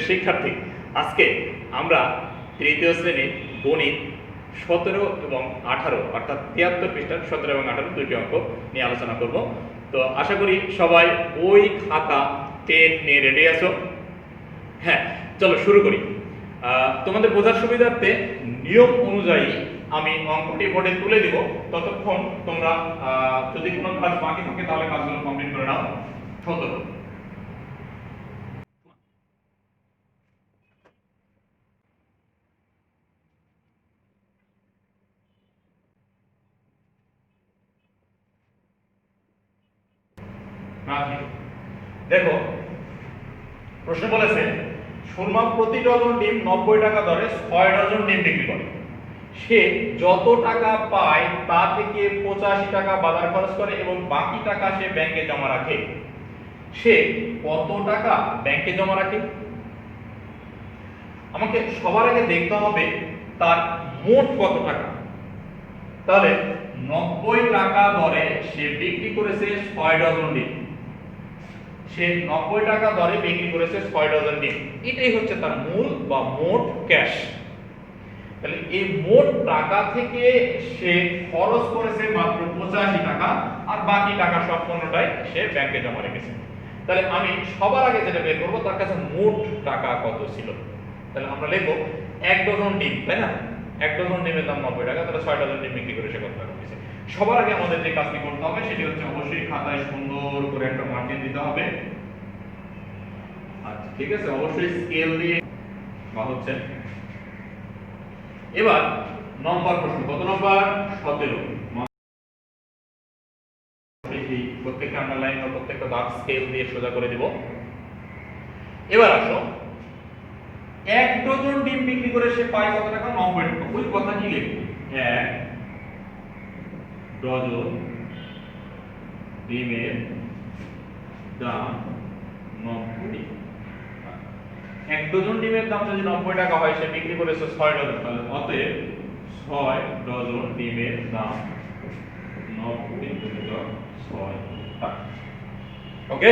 শিক্ষার্থী, আজকে আমরা তৃতীয় শ্রেণীর গণিত 17 এবং 18 অর্থাৎ 73 পৃষ্ঠার 17 এবং 18 দুইটি অঙ্ক নিয়ে আলোচনা করব। তো আশা করি সবাই বই খাতা পেন নিয়ে রেডি আছো। হ্যাঁ, চলো শুরু করি। তোমাদের বোঝার সুবিধার্থে নিয়ম অনুযায়ী আমি অঙ্কটি বোর্ডে তুলে দিব। ততক্ষণ তোমরা যদি কোনো কাজ বাকি থাকে তাহলে কাজগুলো কমপ্লিট করে নাও। 17 দেখো, প্রশ্ন বলেছে সুরমা প্রতি ডজন ডিম 90 টাকা দরে 6 ডজন ডিম বিক্রি করে। সে যত টাকা পায় তা থেকে 85 টাকা বাজার খরচ করে এবং বাকি টাকা সে ব্যাংকে জমা রাখে। সে কত টাকা ব্যাংকে জমা রাখে? আমাকে সবার আগে দেখতে হবে তার মোট কত টাকা। তাহলে 90 টাকা দরে সে বিক্রি করেছে 6 ডজন ডিম। সে 90 টাকা দরে বিক্রি করেছে 6 ডজন ডিম। এটাই হচ্ছে তার মূল বা মোট ক্যাশ। তাহলে এই মোট টাকা থেকে সে খরচ করেছে মাত্র 85 টাকা, আর বাকি টাকা সম্পূর্ণটাই সে ব্যাংকে জমা রেখেছে। তাহলে আমি সবার আগে যেটা বের করব তার কাছে মোট টাকা কত ছিল। তাহলে আমরা লিখব 1 ডজন ডিম, তাই না? 1 ডজন ডিমের দাম 90 টাকা, তাহলে 6 ডজন ডিম বিক্রি করে সে কত টাকা পেয়েছে। সবার আগে আমাদের যে কাজটি করতে হবে সেটি হচ্ছে অবশ্যই খাতায় সুন্দর করে একটা মার্জিন দিতে হবে। আচ্ছা, ঠিক আছে, অবশ্যই স্কেল দিয়ে বা হচ্ছে। এবার নম্বর প্রশ্ন, কত নম্বর? 17। এই প্রত্যেকটা আন্ডারলাইন আর প্রত্যেকটা দাগ স্কেল দিয়ে সোজা করে দিব। এবার আসো, 1 ডজন ডিম বিক্রি করে সে পায় কত টাকা? 90 টাকা। ওই কথা কি লিখব? 1 ডজন ডিমের দাম 90। 1 ডজন ডিমের দাম যদি 90 টাকা হয়, সে বিক্রি করেছে 6 ডজন। তাহলে অতএব 6 ডজন ডিমের দাম 90 গুণিতক 6 টাকা। ওকে,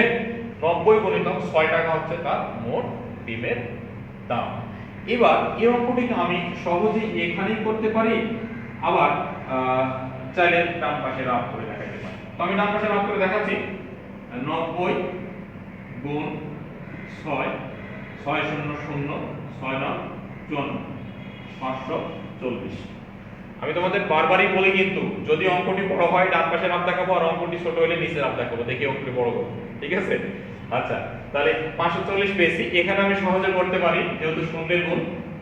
90 গুণিতক 6 টাকা হচ্ছে তার মোট ডিমের দাম। এবার এই অঙ্কটিকে আমি সহজেই এখানেই করতে পারি, আবার চাইলে ডান পাশে রাফ করে দেখাতে পারি। তো আমি ডান পাশে রাফ করে দেখাচ্ছি। 90 গুণ 6, 6 0 0, 6 9 54, 540। আমি তোমাদের বারবারই বলি, কিন্তু যদি অঙ্কটি বড় হয় ডান পাশে রাফ দেখাবো, আর অঙ্কটি ছোট হলে নিচে রাফ দেখাবো, দেখি অঙ্কটি বড় করব। ঠিক আছে? আচ্ছা, তাহলে 540 পেয়েছি। এখানে আমি সহজে করতে পারি, যেহেতু শূন্যের গুণ।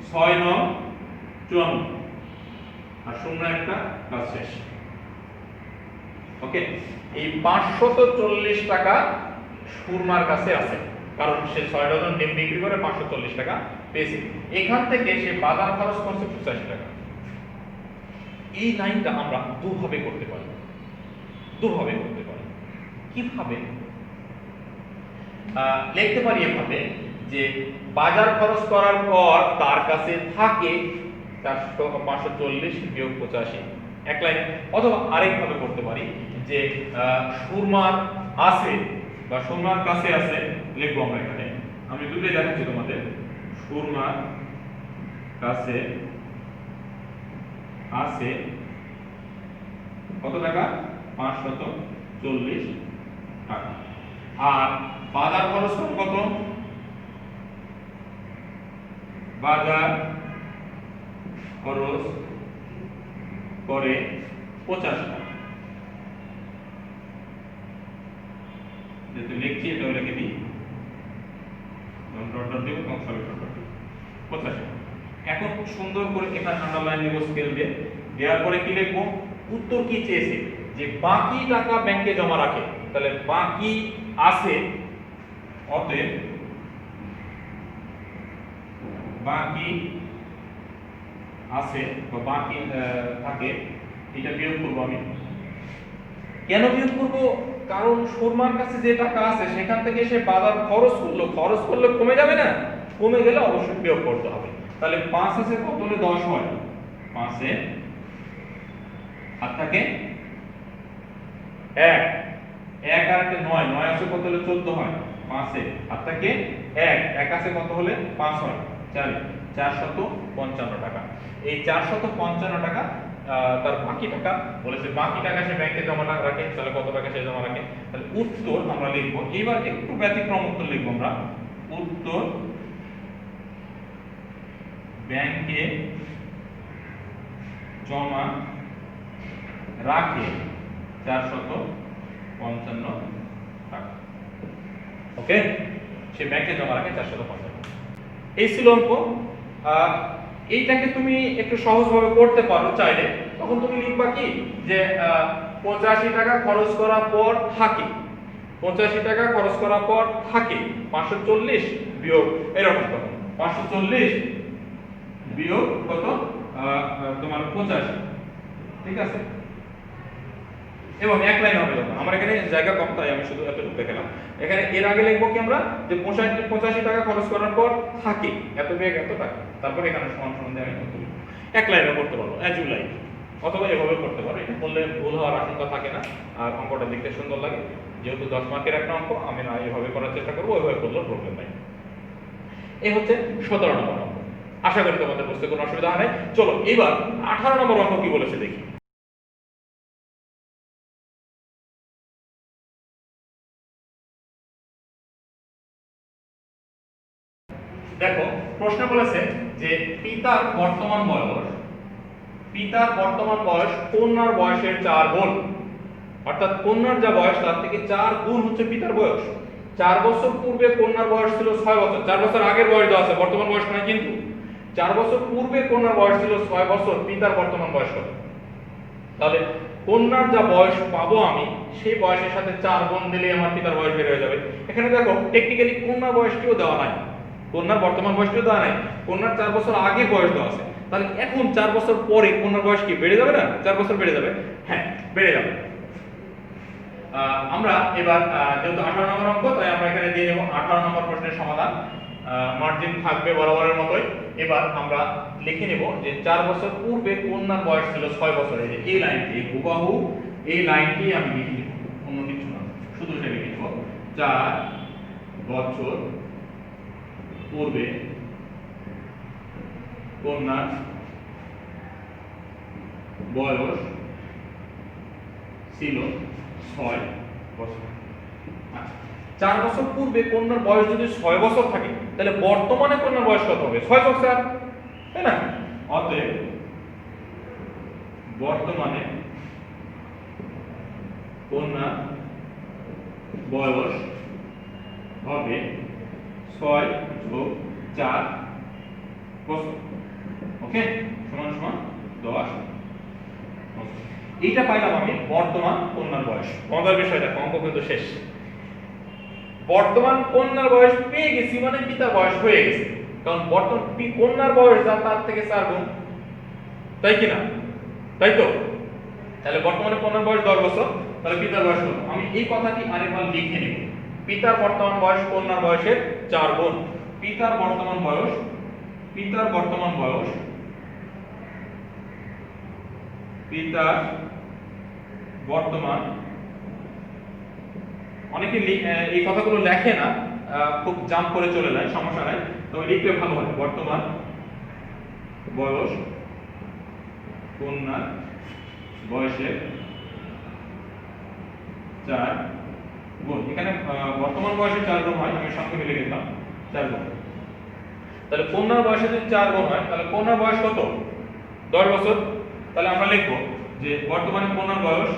6 9 54 আর 0 একটা, কাজ শেষ। ওকে, এই 540 টাকা সুরমার কাছে আছে, কারণ সে 6 ডজন ডিম বিক্রি করে 540 টাকা পেয়েছে। এখান থেকে সে বাজার খরচ করছে 85 টাকা। এই লাইনটা আমরা দুভাবে করতে পারি। কিভাবে? লিখতে পারি এভাবে যে বাজার খরচ করার পর তার কাছে থাকে 540 বিয়োগ 85, এক লাইনে। অথবা আরেকভাবে করতে পারি যে সুরমার আছে বা সুরমার কাছে আছে, লিখবো আমরা এখানে। আমি দুটোই দেখাচ্ছি তোমাদের। সুরমার কাছে আছে কত টাকা? 540 টাকা। আর বাজার খরচ কত? বাজার খরচ করে 50 টাকা। যেহেতু লিখছি এটা লিখে দিই, দেব 50। এখন সুন্দর করে এখানে আন্ডারলাইন দেব স্কেল দিয়ে। দেওয়ার পরে কি লিখবো? উত্তর কি চেয়েছে? যে বাকি টাকা ব্যাংকে জমা রাখে। তাহলে বাকি আছে, অতএব বাকি আছে বা বাকি থাকে, এটা বিয়োগ করব আমি। কেন বিয়োগ করব? কারণ সুরমার কাছে যে টাকা আছে সেখান থেকে সে বাজার খরচ করলে কমে যাবে না? কমে গেলে অবশ্যই বিয়োগ করতে হবে। তাহলে 5 আছে, কত হলে 10 হয়? 5 এ আর থাকে 1 আর 9 আছে, কত হলে 14 হয়? 5 এ আর থাকে 1 আছে কত হলে 5 হয় 4 455 টাকা। এই 455 টাকা তার বাকি টাকা বলেছে বাকি টাকা সে ব্যাংকে জমা রাখে, তাহলে কত টাকা সে জমা রাখে? তাহলে উত্তর আমরা লিখব, এবার একটু ব্যতিক্রম উত্তর লিখব আমরা। উত্তর ব্যাংকে জমা রাখে 455 টাকা। ওকে, সে ব্যাংকে জমা রাখে 455। এই ছিল অঙ্ক। এইটাকে তুমি একটু সহজভাবে করতে পারো চাইলে, তখন তুমি লিখবা কি যে 85 টাকা খরচ করার পর থাকে, 85 টাকা খরচ করার পর থাকে 540 বিয়োগ এরকম কত 540 বিয়োগ কত তোমার 85, ঠিক আছে? এবং এক লাইন হবে যখন আমার এখানে জায়গা কম তাই আমি শুধু এতটুকু দেখালাম। এখানে এর আগে লিখবো কি আমরা যে 85 টাকা খরচ করার পর থাকে এত বিয়োগ এত টাকা, তারপর এখানে সমান সমান দিয়ে আমি কত লিখব। এক লাইনে করতে পারবো অ্যাজ ইউ লাইক, অথবা এভাবে করতে পারো। এটা করলে ভুল হওয়ার আশঙ্কা থাকে না, আর অঙ্কটা দেখতে সুন্দর লাগে। যেহেতু 10 মার্কের একটা অঙ্ক, আমি না এভাবে করার চেষ্টা করবো, ওইভাবে করলেও প্রবলেম নাই। এই হচ্ছে 17 নম্বর অঙ্ক। আশা করি তোমাদের বুঝতে কোনো অসুবিধা হয় নাই। চলো এবার 18 নম্বর অঙ্ক কি বলেছে দেখি। দেখো প্রশ্ন বলেছে যে পিতার বর্তমান বয়স কন্যার বয়সের 4 গুণ, অর্থাৎ কন্যার যা বয়স তার থেকে 4 গুণ হচ্ছে পিতার বয়স। 4 বছর পূর্বে কন্যার বয়স ছিল 6 বছর, 4 বছর আগের বয়স দেওয়া আছে, বর্তমান বয়স নয় কিন্তু। 4 বছর পূর্বে কন্যার বয়স ছিল 6 বছর, পিতার বর্তমান বয়স কত? তাহলে কন্যার যা বয়স পাবো আমি, সেই বয়সের সাথে 4 গুণ দিলে আমার পিতার বয়স বের হয়ে যাবে। এখানে দেখো টেকনিক্যালি কন্যার বয়সটিও দেওয়া নাই, কন্যার বর্তমান বয়সটিও দেওয়া নাই, কন্যার 4 বছর আগে বয়স দেওয়া আছে। তাহলে এখন 4 বছর পরে কন্যার বয়স কি বেড়ে যাবে না? 4 বছর বেড়ে যাবে, হ্যাঁ বেড়ে যাবে। আমরা এবার যেহেতু 18 নম্বর অঙ্ক, তাই আমরা এখানে দিয়ে নেব 18 নম্বর প্রশ্নের সমাধান। মার্জিন থাকবে বরাবরের মতোই। এবার আমরা লিখে নেব যে 4 বছর পূর্বে কন্যার বয়স ছিল 6 বছর। এই লাইনটি হুবহু এই লাইনটি আমি লিখে নেব, অন্য কিছু না, শুধু এটা লিখে নেব। 4 বছর পূর্বে কন্যার বয়স ছিল 6 বছর। আচ্ছা, 4 বছর পূর্বে কন্যার বয়স যদি 6 বছর থাকে, তাহলে বর্তমানে কন্যার বয়স কত হবে? 6 বছর, তাই না? অতএব বর্তমানে কন্যার বয়স হবে 6 যোগ 4 বছর। ওকে, সমান সমান 10 বছর। এইটা পাইলাম আমি বর্তমান কন্যার বয়স। মজার বিষয় দেখো, অঙ্ক কিন্তু শেষ। বর্তমান কন্যার বয়স পেয়ে গেছি মানে পিতার বয়স হয়ে গেছে, কারণ বর্তমান কন্যার বয়স যা তার থেকে 4 গুণ, তাই কি না? তাই তো? তাহলে বর্তমানে কন্যার বয়স 10 বছর, তাহলে পিতার বয়স কত? আমি এই কথাটি আরেকবার লিখে নিব। পিতার বর্তমান বয়স কন্যার বয়সের 4 গুণ। পিতার বর্তমান বয়স পিতার বর্তমান বয়স অনেকে এই কথাগুলো লেখে না, খুব জাম্প করে চলে যায়, সমস্যা নাই, তবে লিখলে ভালো হয়। বর্তমান বয়স কন্যার বয়সের 4 গুণ। এখানে বর্তমান বয়সের 4 গুণ হয়, আমি সংক্ষেপে লিখে দিলাম 4 গুণ। তাহলে কন্যার বয়সে যদি 4 গুণ হয়, তাহলে কন্যার বয়স কত? 10 বছর। তাহলে আমরা লিখব যে বর্তমানে কন্যার বয়স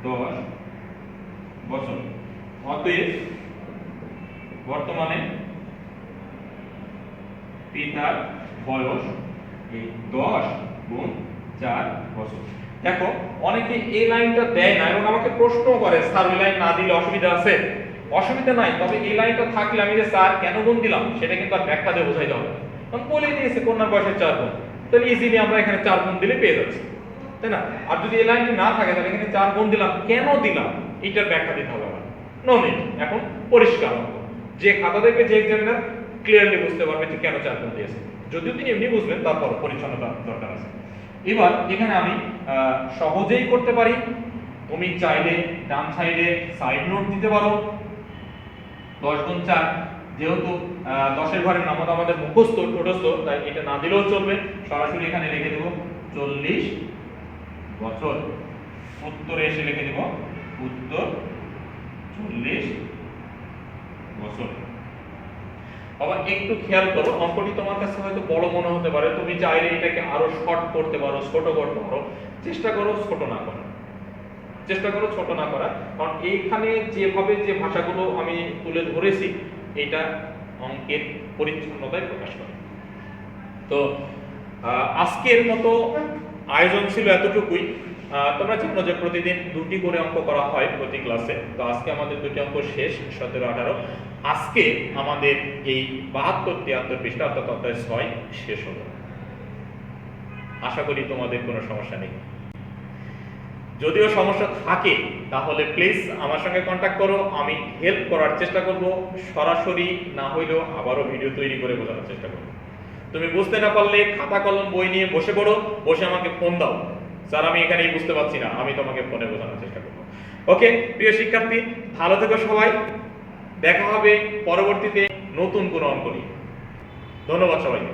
10 বছর। অতএব বর্তমানে পিতার বয়স এই 10 গুণ 4 বছর। দেখো অনেকে এই লাইনটা দেয় না এবং আমাকে প্রশ্ন করে, স্যার ওই লাইন না দিলে অসুবিধা আছে? অসুবিধা নাই, তবে এই লাইনটা থাকলে আমি যে স্যার কেন গুণ দিলাম সেটা কিন্তু আর ব্যাখ্যা দিয়ে বোঝাইতে হবে। কারণ বলে দিয়েছে কন্যার বয়সের 4 গুণ, তাহলে ইজিলি আমরা এখানে 4 গুণ দিলে পেয়ে যাচ্ছি, তাই না? আর যদি এই লাইনটি না থাকে তাহলে এখানে 4 গুণ দিলাম, কেন দিলাম এইটার ব্যাখ্যা দিতে হবে আমার। নো নিড, এখন পরিষ্কার অঙ্ক। যে খাতা দেখবে, যে এক্সামিনার ক্লিয়ারলি বুঝতে পারবে যে কেন 4 গুণ দিয়েছে। যদিও তিনি এমনি বুঝবেন, তারপর পরিচ্ছন্নতা দরকার আছে। এবার এখানে আমি সহজেই করতে পারি। তুমি চাইলে ডান সাইডে সাইড নোট দিতে পারো। 10 গুণ 4, যেহেতু 10 ঘরের নামত আমাদের মুখস্থ ঠোঁটস্থ, তাই এটা না দিলেও চলবে, সরাসরি এখানে লিখে দেব 40 বছর। উত্তরে এসে লিখে দেব উত্তর 40 বছর। বাবা একটু খেয়াল করো, অঙ্কটি তোমার কাছে হয়তো বড় মনে হতে পারে, তুমি চাইলে এটাকে আরো শর্ট করতে পারো, ছোট করতে পারো। চেষ্টা করো ছোট না করার, চেষ্টা করো ছোট না করার, কারণ এইখানে যেভাবে যে ভাষাগুলো আমি তুলে ধরেছি এটা অঙ্কের পরিচ্ছন্নতায় প্রকাশ করে। তো আজকের মতো আয়োজন ছিল এতটুকুই। তোমরা জানো যে প্রতিদিন 2টি করে অঙ্ক করা হয় প্রতি ক্লাসে। তো আজকে আমাদের 2টি অঙ্ক শেষ, 17, 18। আজকে আমাদের এই 72, 73 পৃষ্ঠা অর্থাৎ অধ্যায় 6 শেষ হলো। আশা করি তোমাদের কোনো সমস্যা নেই। যদিও সমস্যা থাকে তাহলে প্লিজ আমার সঙ্গে কন্ট্যাক্ট করো, আমি হেল্প করার চেষ্টা করব। সরাসরি না হইলেও আবারও ভিডিও তৈরি করে বোঝানোর চেষ্টা করব। তুমি বুঝতে না পারলে খাতা কলম বই নিয়ে বসে পড়ো, বসে আমাকে ফোন দাও, স্যার আমি এখানেই বুঝতে পারছি না, আমি তোমাকে ফোনে বোঝানোর চেষ্টা করব। ওকে প্রিয় শিক্ষার্থী, ভালো থেকো সবাই। দেখা হবে পরবর্তীতে নতুন কোনো অঙ্ক নিয়ে। ধন্যবাদ সবাইকে।